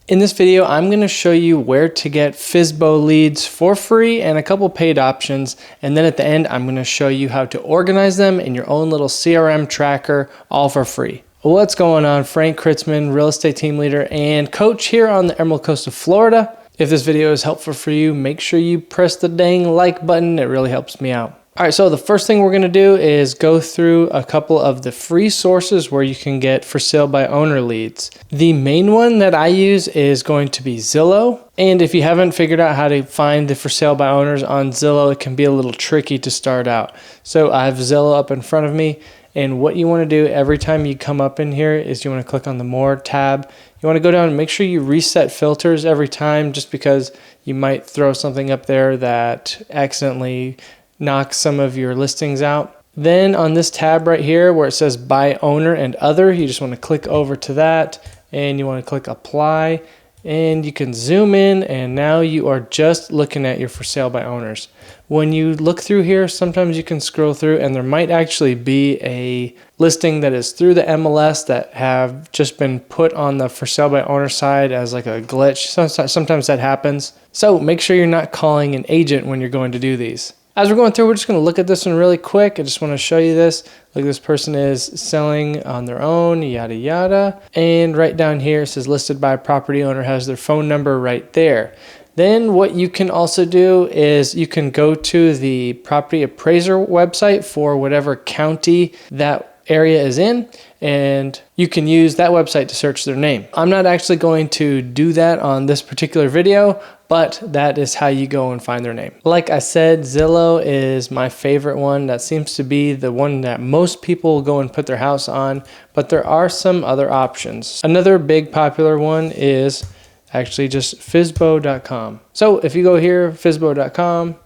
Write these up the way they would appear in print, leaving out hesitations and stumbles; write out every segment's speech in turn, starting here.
In this video, I'm going to show you where to get FSBO leads for free and a couple paid options. And then at the end, I'm going to show you how to organize them in your own little CRM tracker, all for free. What's going on? Frank Kritzman, real estate team leader and coach here on the Emerald Coast of Florida. If this video is helpful for you, make sure you press the dang like button. It really helps me out. All right, so the first thing we're going to do is go through a couple of the free sources where you can get for sale by owner leads. The main one that I use is going to be Zillow. And if you haven't figured out how to find the for sale by owners on Zillow, it can be a little tricky to start out. So I have Zillow up in front of me. And what you want to do every time you come up in here is you want to click on the More tab. You want to go down and make sure you reset filters every time, just because you might throw something up there that accidentally knock some of your listings out. Then on this tab right here where it says By Owner and Other, you just want to click over to that and you want to click Apply, and you can zoom in, and now you are just looking at your for sale by owners. When you look through here, sometimes you can scroll through and there might actually be a listing that is through the MLS that have just been put on the for sale by owner side as like a glitch. Sometimes that happens. So make sure you're not calling an agent when you're going to do these. As we're going through, we're just going to look at this one really quick. I just want to show you this. Like, this person is selling on their own, yada, yada. And right down here, it says listed by property owner, has their phone number right there. Then what you can also do is you can go to the property appraiser website for whatever county that area is in, and you can use that website to search their name. I'm not actually going to do that on this particular video, but that is how you go and find their name. Like I said, Zillow is my favorite one. That seems to be the one that most people go and put their house on, but there are some other options. Another big popular one is actually just FSBO.com. So if you go here, FSBO.com,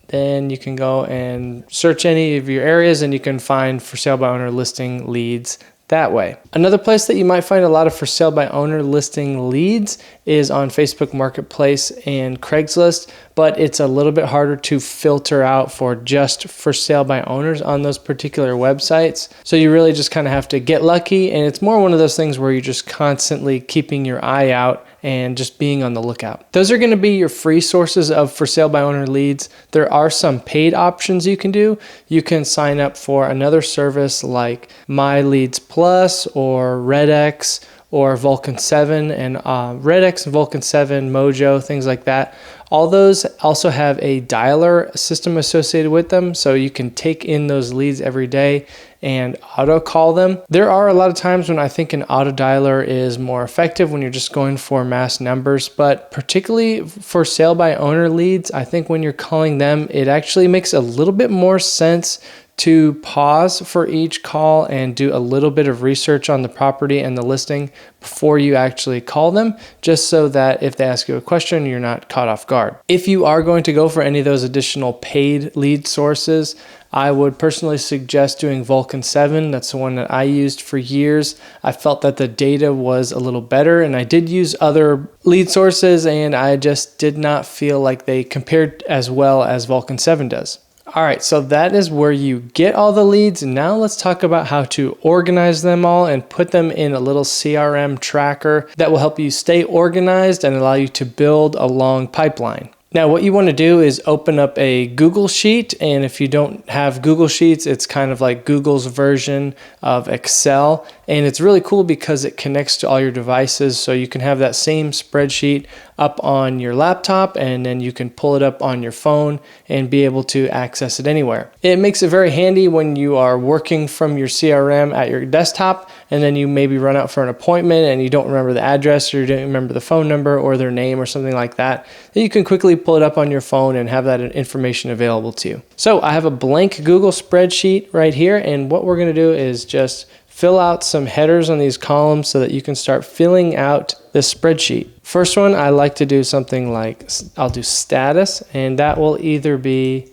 then you can go and search any of your areas and you can find for sale by owner listing leads that way. Another place that you might find a lot of for sale by owner listing leads is on Facebook Marketplace and Craigslist, but it's a little bit harder to filter out for just for sale by owners on those particular websites. So you really just kind of have to get lucky, and it's more one of those things where you're just constantly keeping your eye out and just being on the lookout. Those are going to be your free sources of for sale by owner leads. There are some paid options you can do. You can sign up for another service like My Leads Plus or RedX or Vulcan 7, and RedX and Vulcan 7, Mojo, things like that. All those also have a dialer system associated with them, so you can take in those leads every day and auto call them. There are a lot of times when I think an auto dialer is more effective when you're just going for mass numbers, but particularly for sale by owner leads, I think when you're calling them, it actually makes a little bit more sense to pause for each call and do a little bit of research on the property and the listing before you actually call them, just so that if they ask you a question, you're not caught off guard. If you are going to go for any of those additional paid lead sources, I would personally suggest doing Vulcan 7. That's the one that I used for years. I felt that the data was a little better, and I did use other lead sources, and I just did not feel like they compared as well as Vulcan 7 does. All right, so that is where you get all the leads. Now let's talk about how to organize them all and put them in a little CRM tracker that will help you stay organized and allow you to build a long pipeline. Now what you want to do is open up a Google Sheet, and if you don't have Google Sheets, it's kind of like Google's version of Excel, and it's really cool because it connects to all your devices, so you can have that same spreadsheet up on your laptop, and then you can pull it up on your phone and be able to access it anywhere. It makes it very handy when you are working from your CRM at your desktop, and then you maybe run out for an appointment and you don't remember the address, or you don't remember the phone number or their name or something like that. Then you can quickly pull it up on your phone and have that information available to you. So I have a blank Google spreadsheet right here, and what we're going to do is just fill out some headers on these columns so that you can start filling out this spreadsheet. First one, I like to do something like, I'll do status, and that will either be,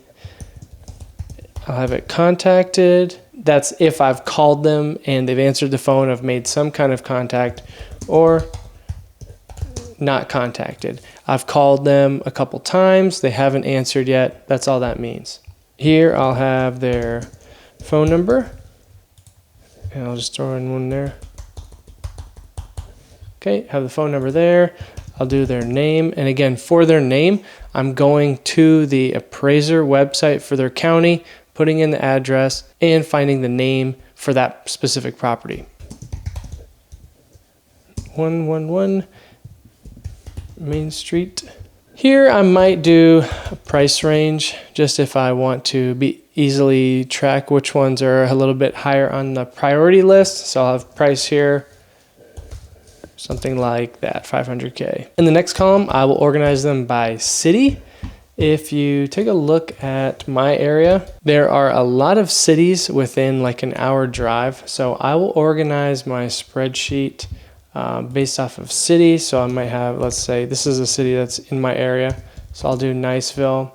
I'll have it contacted. That's if I've called them and they've answered the phone, I've made some kind of contact, or not contacted. I've called them a couple times, they haven't answered yet. That's all that means. Here I'll have their phone number, and I'll just throw in one there. Okay, have the phone number there. I'll do their name. And again, for their name, I'm going to the appraiser website for their county, putting in the address, and finding the name for that specific property. 111 Main Street. Here I might do a price range, just if I want to easily track which ones are a little bit higher on the priority list. So I'll have price here, something like that, 500K. In the next column, I will organize them by city. If you take a look at my area, there are a lot of cities within like an hour drive. So I will organize my spreadsheet based off of city. So I might have, let's say this is a city that's in my area. So I'll do Niceville,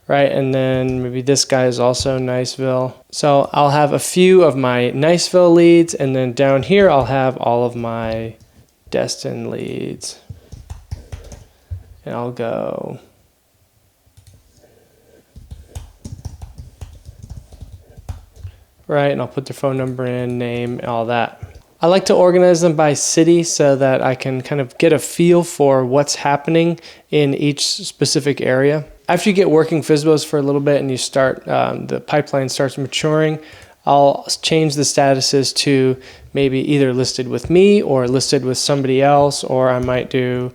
right? And then maybe this guy is also Niceville. So I'll have a few of my Niceville leads, and then down here I'll have all of my Destin leads. And I'll go right, and I'll put their phone number in, name, all that. I like to organize them by city so that I can kind of get a feel for what's happening in each specific area. After you get working FSBOs for a little bit and you start, the pipeline starts maturing, I'll change the statuses to maybe either listed with me or listed with somebody else, or I might do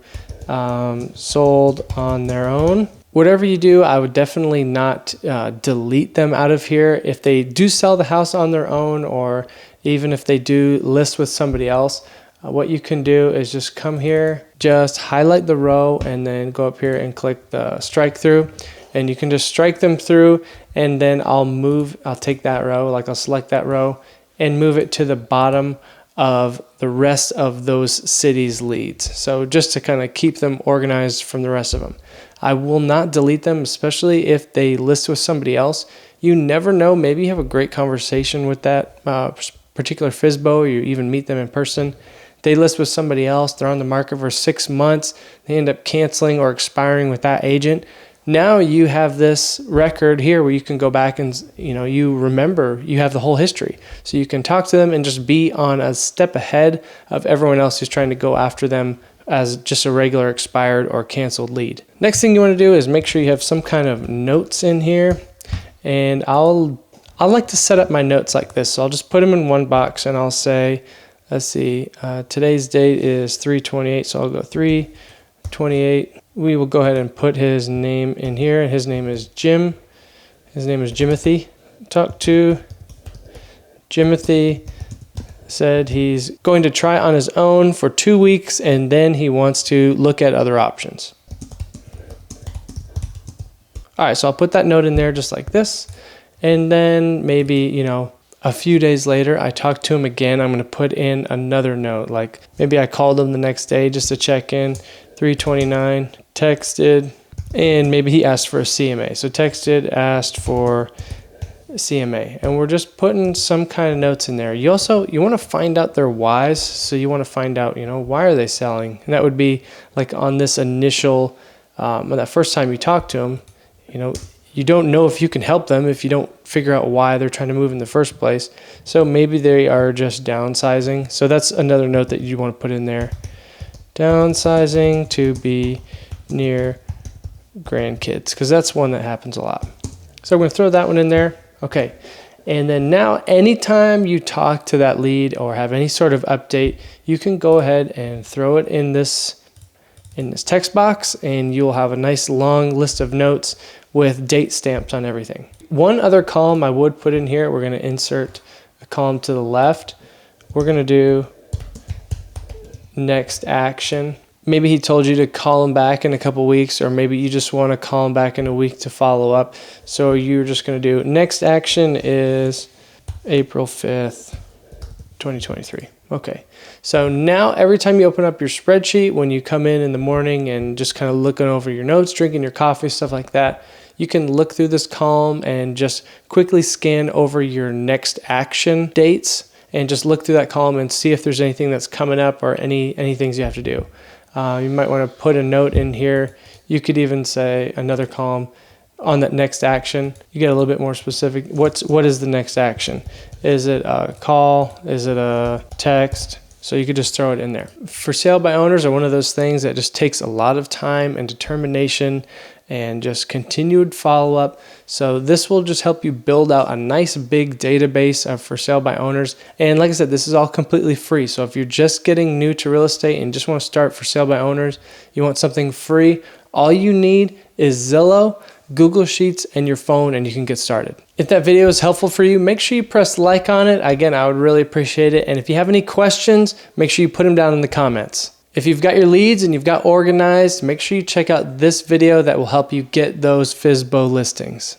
sold on their own. Whatever you do, I would definitely not delete them out of here. If they do sell the house on their own, or even if they do list with somebody else, what you can do is just come here, just highlight the row, and then go up here and click the strike through. And you can just strike them through, and then I'll take that row, like I'll select that row and move it to the bottom of the rest of those cities' leads. So just to kind of keep them organized from the rest of them. I will not delete them, especially if they list with somebody else. You never know, maybe you have a great conversation with that particular FSBO, or you even meet them in person. They list with somebody else, they're on the market for 6 months, they end up canceling or expiring with that agent. Now you have this record here where you can go back and, you remember, you have the whole history. So you can talk to them and just be on a step ahead of everyone else who's trying to go after them as just a regular expired or canceled lead. Next thing you want to do is make sure you have some kind of notes in here. And I like to set up my notes like this. So I'll just put them in one box and I'll say, let's see, today's date is 3/28, so I'll go 3/28. We will go ahead and put his name in here. His name is Jim. His name is Jimothy. Talk to Jimothy. Said he's going to try on his own for 2 weeks, and then he wants to look at other options. All right, so I'll put that note in there just like this. And then maybe, a few days later, I talk to him again. I'm going to put in another note. Like maybe I called him the next day just to check in. 3/29, texted, and maybe he asked for a CMA. So texted, asked for CMA, and we're just putting some kind of notes in there. You want to find out their whys. So you want to find out, why are they selling? And that would be like on this initial, that first time you talk to them, you don't know if you can help them if you don't figure out why they're trying to move in the first place. So maybe they are just downsizing. So that's another note that you want to put in there. Downsizing to be near grandkids, because that's one that happens a lot. So I'm going to throw that one in there. Okay. And then now anytime you talk to that lead or have any sort of update, you can go ahead and throw it in this text box, and you'll have a nice long list of notes with date stamps on everything. One other column I would put in here, we're going to insert a column to the left. We're going to do next action. Maybe he told you to call him back in a couple weeks, or maybe you just want to call him back in a week to follow up. So you're just going to do next action is April 5th, 2023. Okay. So now every time you open up your spreadsheet, when you come in the morning and just kind of looking over your notes, drinking your coffee, stuff like that, you can look through this column and just quickly scan over your next action dates and just look through that column and see if there's anything that's coming up or any things you have to do. You might want to put a note in here. You could even say another column on that next action. You get a little bit more specific. What is the next action? Is it a call? Is it a text? So you could just throw it in there. For sale by owners are one of those things that just takes a lot of time and determination and just continued follow-up. So this will just help you build out a nice big database of for sale by owners. And like I said, this is all completely free. So if you're just getting new to real estate and just want to start for sale by owners, you want something free, all you need is Zillow, Google Sheets, and your phone, and you can get started. If that video is helpful for you, make sure you press like on it. Again, I would really appreciate it. And if you have any questions, make sure you put them down in the comments. If you've got your leads and you've got organized, make sure you check out this video that will help you get those FSBO listings.